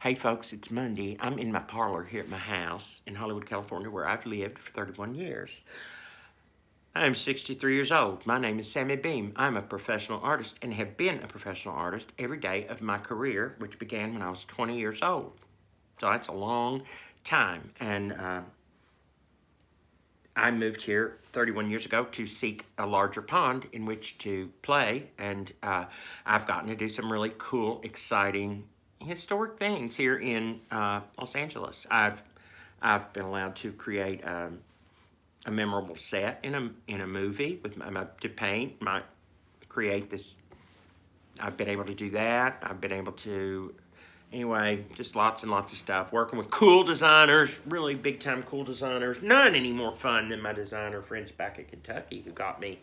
Hey folks, it's Monday. I'm in my parlor here at my house in Hollywood, California, where I've lived for 31 years. I'm 63 years old. My name is Sammy Beam. I'm a professional artist and have been a professional artist every day of my career, which began when I was 20 years old. So that's a long time. And I moved here 31 years ago to seek a larger pond in which to play. And I've gotten to do some really cool, exciting, historic things here in Los Angeles. I've been allowed to create a memorable set in a movie with to paint, create this. I've been able to do that. I've been able to, anyway, just lots and lots of stuff. Working with cool designers, really big time cool designers. None any more fun than my designer friends back in Kentucky who got me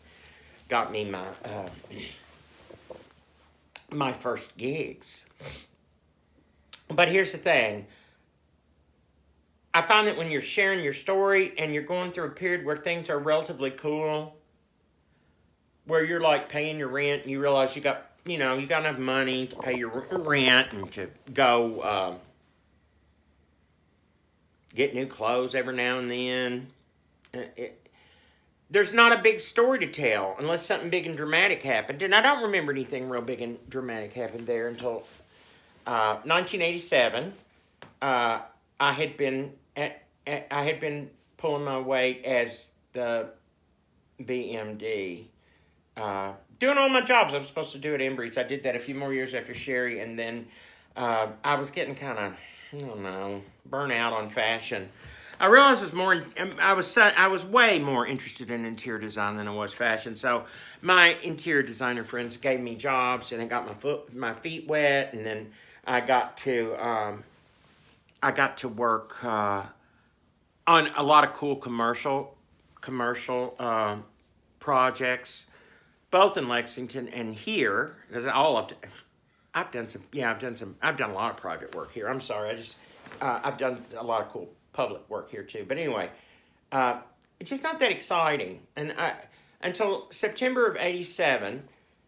my first gigs. But here's the thing. I find that when you're sharing your story and you're going through a period where things are relatively cool, where you're like paying your rent and you realize you got enough money to pay your rent and to go get new clothes every now and then. There's not a big story to tell unless something big and dramatic happened. And I don't remember anything real big and dramatic happened there until 1987. I had been pulling my weight as the VMD, doing all my jobs I was supposed to do at Embry's. I did that a few more years after Sherry, and then I was getting kind of, burnt out on fashion. I realized I was way more interested in interior design than I was fashion. So my interior designer friends gave me jobs, and I got my feet wet, and then I got to work on a lot of cool commercial projects, both in Lexington and here. Because I've done a lot of private work here. I'm sorry, I've done a lot of cool public work here too. But anyway, it's just not that exciting. And until September of '87,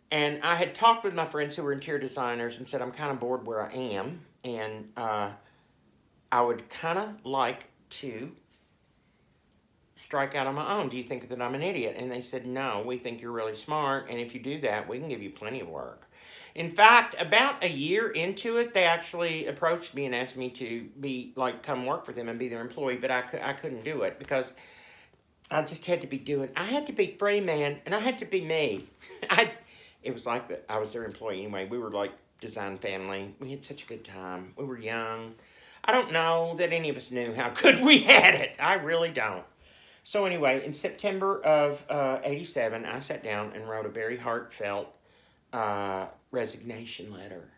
and I had talked with my friends who were interior designers and said, I'm kind of bored where I am, and I would kind of like to strike out on my own. Do you think that I'm an idiot? And they said, no, we think you're really smart, and if you do that, we can give you plenty of work. In fact, about a year into it, they actually approached me and asked me to come work for them and be their employee, but I couldn't do it because I just had to be I had to be free, man, and I had to be me. It was like that. I was their employee anyway. We were like design family. We had such a good time. We were young. I don't know that any of us knew how good we had it. I really don't. So anyway, in September of '87, I sat down and wrote a very heartfelt resignation letter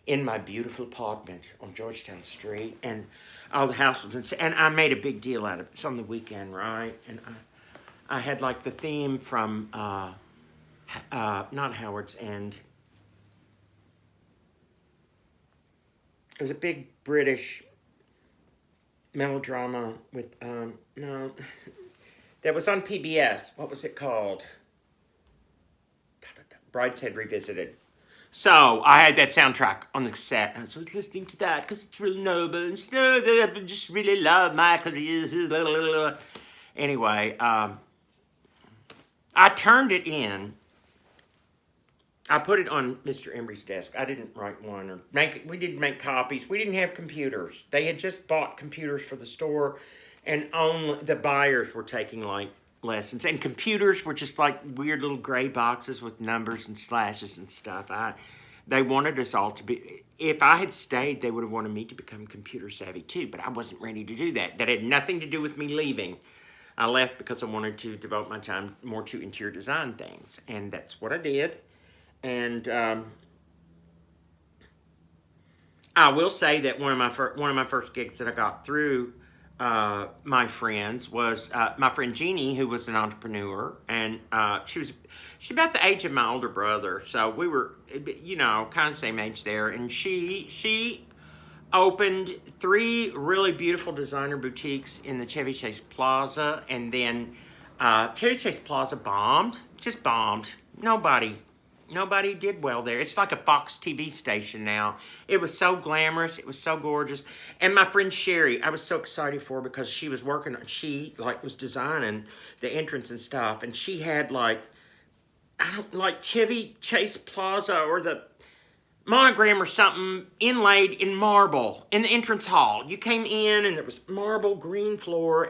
in my beautiful apartment on Georgetown Street, and all the house was, and I made a big deal out of it. It's on the weekend, right? And I had like the theme from not Howard's End. It was a big British melodrama with that was on PBS. What was it called? Brideshead Revisited. So I had that soundtrack on the cassette. I was listening to that because it's really noble and I just really love my career. Anyway, I turned it in. I put it on Mr. Embry's desk. I didn't write one or we didn't make copies. We didn't have computers. They had just bought computers for the store, and only the buyers were taking like lessons. And computers were just like weird little gray boxes with numbers and slashes and stuff. They wanted us all to be. If I had stayed, they would have wanted me to become computer savvy too, but I wasn't ready to do that. That had nothing to do with me leaving. I left because I wanted to devote my time more to interior design things, and that's what I did. And I will say that one of my first gigs that I got through my friends was my friend Jeannie, who was an entrepreneur, and she's about the age of my older brother, so we were kind of same age there. And she opened 3 really beautiful designer boutiques in the Chevy Chase Plaza, and then Chevy Chase Plaza just bombed. Nobody Nobody did well there. It's like a Fox TV station now. It was so glamorous. It was so gorgeous. And my friend Sherry, I was so excited for her because she was working. She like was designing the entrance and stuff, and she had like I don't like Chevy Chase Plaza or the monogram or something inlaid in marble in the entrance hall. You came in and there was marble green floor.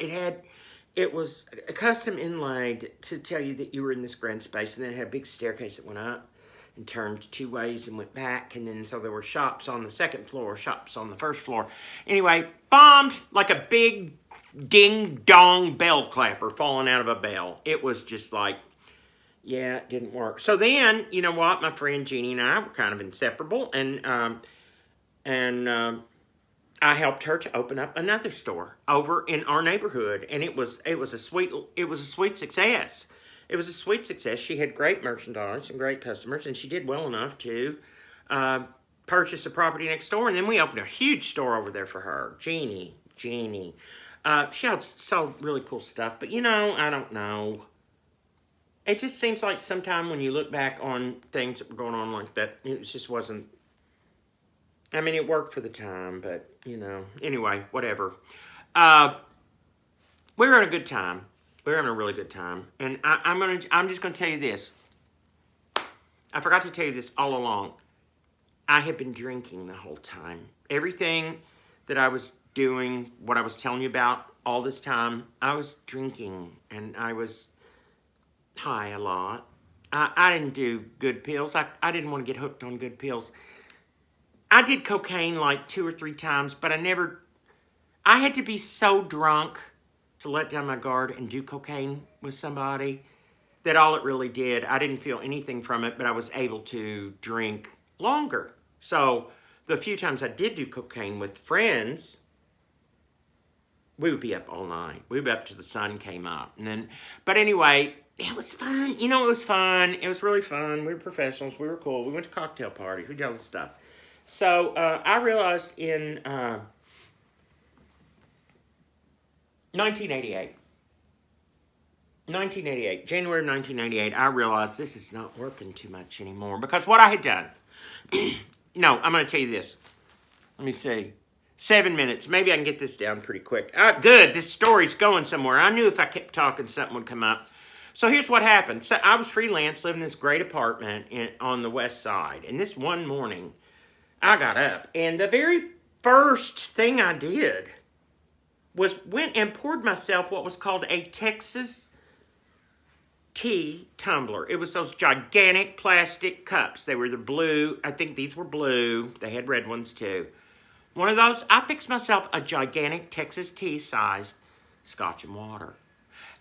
It was a custom inlaid to tell you that you were in this grand space, and then it had a big staircase that went up and turned two ways and went back, and then so there were shops on the second floor, shops on the first floor. Anyway, bombed like a big ding-dong bell clapper falling out of a bell. It was just like, yeah, it didn't work. So then, you know what? My friend Jeannie and I were kind of inseparable, and I helped her to open up another store over in our neighborhood, and it was a sweet success. It was a sweet success. She had great merchandise and great customers, and she did well enough to purchase a property next door, and then we opened a huge store over there for her, Jeannie. She sold really cool stuff, but you know, I don't know. It just seems like sometime when you look back on things that were going on like that, it just wasn't. I mean, it worked for the time, but, you know. Anyway, whatever. We were having a good time. We were having a really good time. And I'm just going to tell you this. I forgot to tell you this all along. I had been drinking the whole time. Everything that I was doing, what I was telling you about all this time, I was drinking. And I was high a lot. I didn't do good pills. I didn't want to get hooked on good pills. I did cocaine like 2 or 3 times, but I had to be so drunk to let down my guard and do cocaine with somebody that all it really did, I didn't feel anything from it, but I was able to drink longer. So the few times I did do cocaine with friends, we would be up all night. We would be up till the sun came up. But anyway, it was fun. You know, it was fun. It was really fun. We were professionals. We were cool. We went to cocktail parties. We did all this stuff. So I realized in 1988, January of 1988, I realized this is not working too much anymore. Because what I had done, no, I'm going to tell you this. Let me see. 7 minutes. Maybe I can get this down pretty quick. Good. This story's going somewhere. I knew if I kept talking, something would come up. So here's what happened. So I was freelance, living in this great apartment on the west side. And this one morning, I got up, and the very first thing I did was went and poured myself what was called a Texas tea tumbler. It was those gigantic plastic cups. They were the blue. I think these were blue. They had red ones too. One of those, I fixed myself a gigantic Texas tea size scotch and water.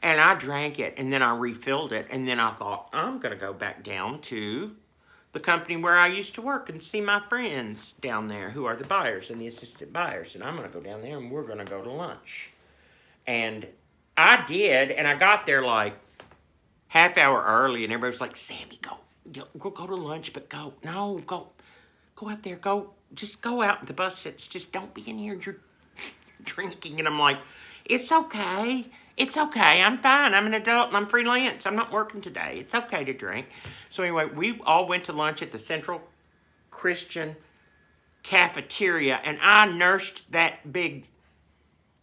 And I drank it, and then I refilled it, and then I thought, I'm going to go back down to the company where I used to work and see my friends down there who are the buyers and the assistant buyers. And I'm going to go down there and we're going to go to lunch. And I did, and I got there like half hour early, and everybody was like, Sammy, we'll go to lunch, but go out there, just go out. The bus sits, just don't be in here, you're drinking. And I'm like, it's okay. It's okay. I'm fine. I'm an adult and I'm freelance. I'm not working today. It's okay to drink. So anyway, we all went to lunch at the Central Christian Cafeteria, and I nursed that big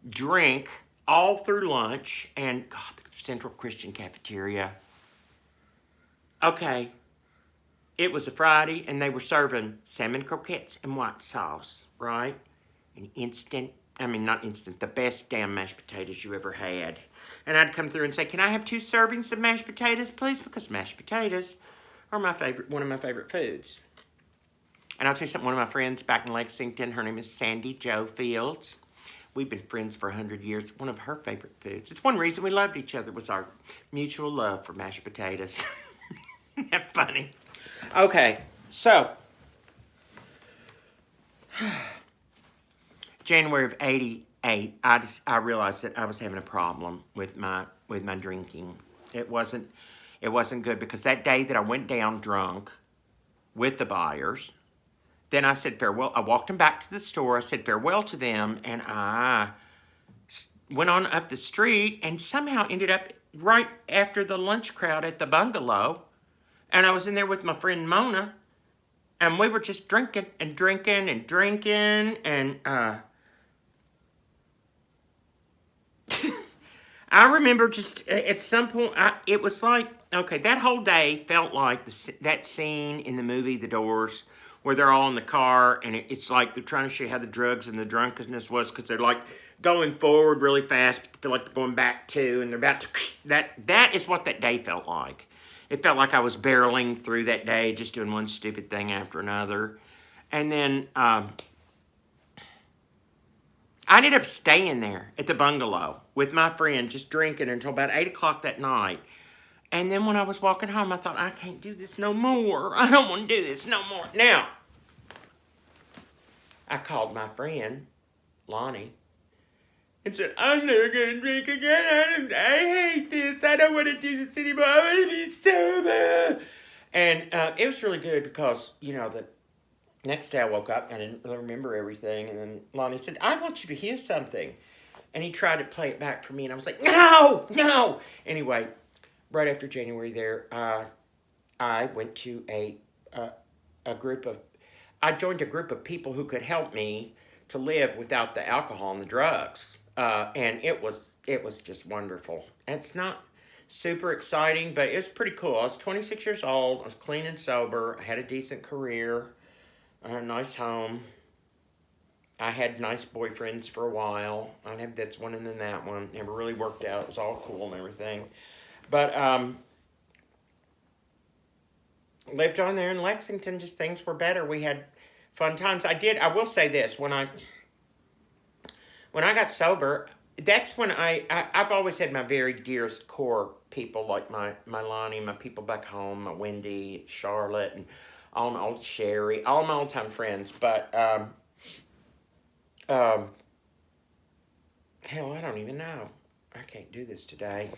drink all through lunch. And God, the Central Christian Cafeteria. Okay. It was a Friday, and they were serving salmon croquettes and white sauce, right? And not instant, the best damn mashed potatoes you ever had. And I'd come through and say, can I have 2 servings of mashed potatoes, please? Because mashed potatoes are one of my favorite foods. And I'll tell you something, one of my friends back in Lexington, her name is Sandy Jo Fields. We've been friends for 100 years. One of her favorite foods. It's one reason we loved each other was our mutual love for mashed potatoes. Isn't that funny? Okay, so January of 88, I realized that I was having a problem with my drinking. It wasn't good because that day that I went down drunk with the buyers, then I said farewell. I walked them back to the store. I said farewell to them, and I went on up the street and somehow ended up right after the lunch crowd at the bungalow. And I was in there with my friend Mona, and we were just drinking and drinking and drinking, and I remember just at some point, it was like, okay, that whole day felt like that scene in the movie The Doors where they're all in the car and it's like they're trying to show you how the drugs and the drunkenness was because they're like going forward really fast, but they feel like they're going back too, and they're about to, that is what that day felt like. It felt like I was barreling through that day, just doing one stupid thing after another. And then I ended up staying there at the bungalow with my friend, just drinking until about 8 o'clock that night. And then when I was walking home, I thought, I can't do this no more. I don't want to do this no more. Now, I called my friend, Lonnie, and said, I'm never going to drink again. I hate this. I don't want to do this anymore. I want to be sober. And it was really good because, you know, the next day I woke up and I didn't really remember everything. And then Lonnie said, I want you to hear something. And he tried to play it back for me. And I was like, no. Anyway, right after January there, I went to I joined a group of people who could help me to live without the alcohol and the drugs. And it was just wonderful. It's not super exciting, but it was pretty cool. I was 26 years old. I was clean and sober. I had a decent career. I had a nice home. I had nice boyfriends for a while. I had this one and then that one. Never really worked out. It was all cool and everything. But lived on there in Lexington. Just things were better. We had fun times. I will say this. When I got sober, that's when I've always had my very dearest core people, like my Lonnie, my people back home, my Wendy, Charlotte, and all my old Sherry, all my old time friends. But hell, I don't even know. I can't do this today.